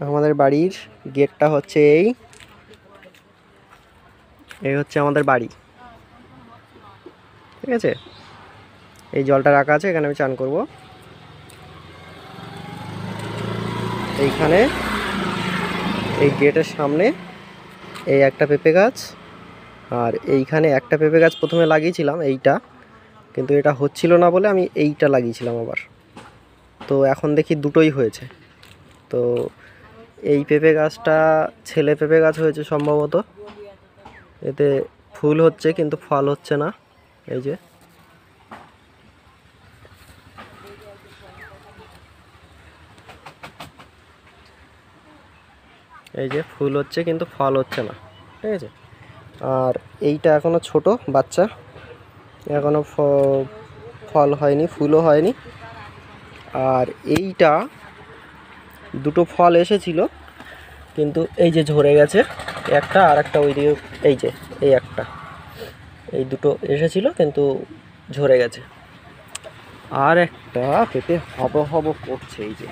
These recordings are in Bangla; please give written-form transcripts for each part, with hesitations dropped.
আমাদের বাড়ির গেটটা হচ্ছে এই হচ্ছে আমাদের বাড়ি। ঠিক আছে, এই জলটা রাখা আছে, এখানে আমি চান করব। এইখানে এই গেটের সামনে এই একটা পেঁপে গাছ, আর এইখানে একটা পেঁপে গাছ প্রথমে লাগিয়েছিলাম এইটা, কিন্তু এটা হচ্ছিল না বলে আমি এইটা লাগিয়েছিলাম আবার। তো এখন দেখি দুটোই হয়েছে। তো এই পেঁপে গাছটা ছেলে পেঁপে গাছ হয়েছে সম্ভবত, এতে ফুল হচ্ছে কিন্তু ফল হচ্ছে না। এই যে ফুল হচ্ছে কিন্তু ফল হচ্ছে না। ঠিক আছে, আর এইটা এখনো ছোট বাচ্চা, এখনো ফল হয়নি, ফুলও হয়নি। আর এইটা দুটো ফল এসেছিল কিন্তু এই যে ঝরে গেছে একটা, আর একটা ওই দিকে এই একটা, এই দুটো এসেছিল কিন্তু ঝরে গেছে। আর একটা পেঁপে হব করছে, এই যে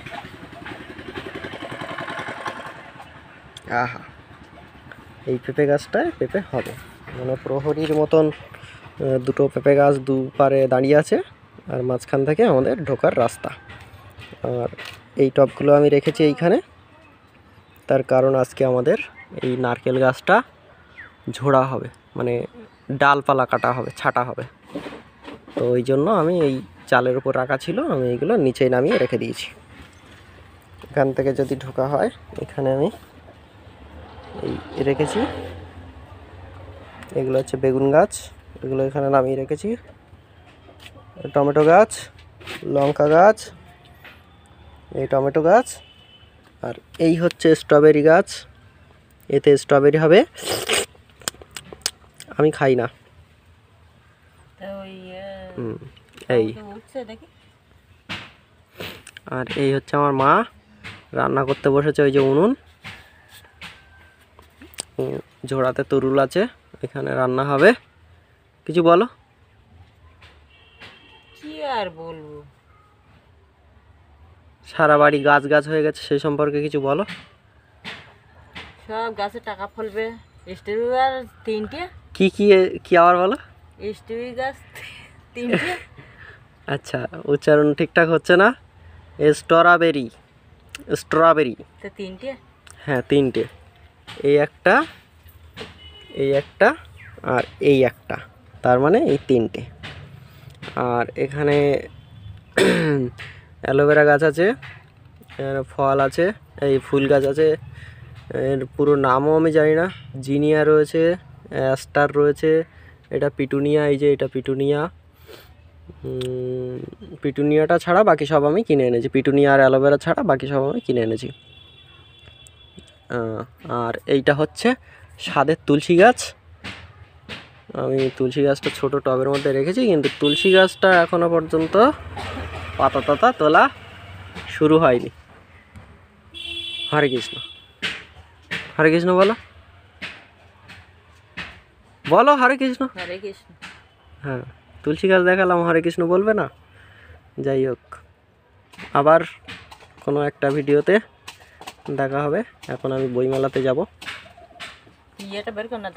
আহা, এই পেঁপে গাছটায় পেঁপে হবে, মানে প্রহরীর মতন দুটো পেঁপে গাছ দুপারে দাঁড়িয়ে আছে, আর মাঝখান থেকে আমাদের ঢোকার রাস্তা। আর এই টবগুলো আমি রেখেছি এইখানে, তার কারণ আজকে আমাদের এই নারকেল গাছটা ঝোড়া হবে, মানে ডালপালা কাটা হবে, ছাটা হবে। তো ওই জন্য আমি এই চালের উপর রাখা ছিল, আমি এইগুলো নিচেই নামিয়ে রেখে দিয়েছি। এখান থেকে যদি ঢোকা হয়, এখানে আমি এই রেখেছি। এগুলো হচ্ছে বেগুন গাছ, এগুলো এখানে নামিয়ে রেখেছি। টমেটো গাছ, লঙ্কা গাছ, এই টমেটো গাছ, আর এই হচ্ছে স্ট্রবেরি গাছ, এতে স্ট্রবেরি হবে। আমি খাই না। এই আর এই হচ্ছে আমার মা রান্না করতে বসেছে, ওই যে উনুন, ঝোড়াতে তরুল আছে, এখানে রান্না হবে। কিছু বলো। কি আর বলবো, সারা বাড়ি গাছ গাছ হয়ে গেছে, সেই সম্পর্কে কিছু বলো। সব গাছে টাকা ফলবে। স্ট্রবেরি গাছ 3টে। কি কি কি আবার বলো। স্ট্রবেরি গাছ 3টে। আচ্ছা, উচ্চারণ ঠিকঠাক হচ্ছে না। স্ট্রবেরি, স্ট্রবেরি তো 3টে। হ্যাঁ 3টে, এই একটা, এই একটা, আর এই একটা, তার মানে এই 3টে। আর এখানে অ্যালোভেরা গাছ আছে, ফল আছে, এই ফুল গাছ আছে, এর পুরো নামও আমি জানি না। জিনিয়া রয়েছে, অ্যাস্টার রয়েছে, এটা পিটুনিয়া, এই যে এটা পিটুনিয়া। পিটুনিয়াটা ছাড়া বাকি সব আমি কিনে এনেছি, পিটুনিয়া আর অ্যালোভেরা ছাড়া বাকি সব আমি কিনে এনেছি। আর এইটা হচ্ছে স্বাদের তুলসী গাছ। আমি তুলসী গাছটা ছোটো টবের মধ্যে রেখেছি, কিন্তু তুলসী গাছটা এখনও পর্যন্ত পাতা টাতা তোলা শুরু হয়নি। হরে কৃষ্ণ, হরে কৃষ্ণ বলো, বলো হরে কৃষ্ণ। হরে কৃষ্ণ। হ্যাঁ, তুলসী গাছ দেখালাম, হরে কৃষ্ণ বলবে না? যাই হোক, আবার কোনো একটা ভিডিওতে দেখা হবে। এখন আমি বইমেলাতে যাব। এটা বের কর না।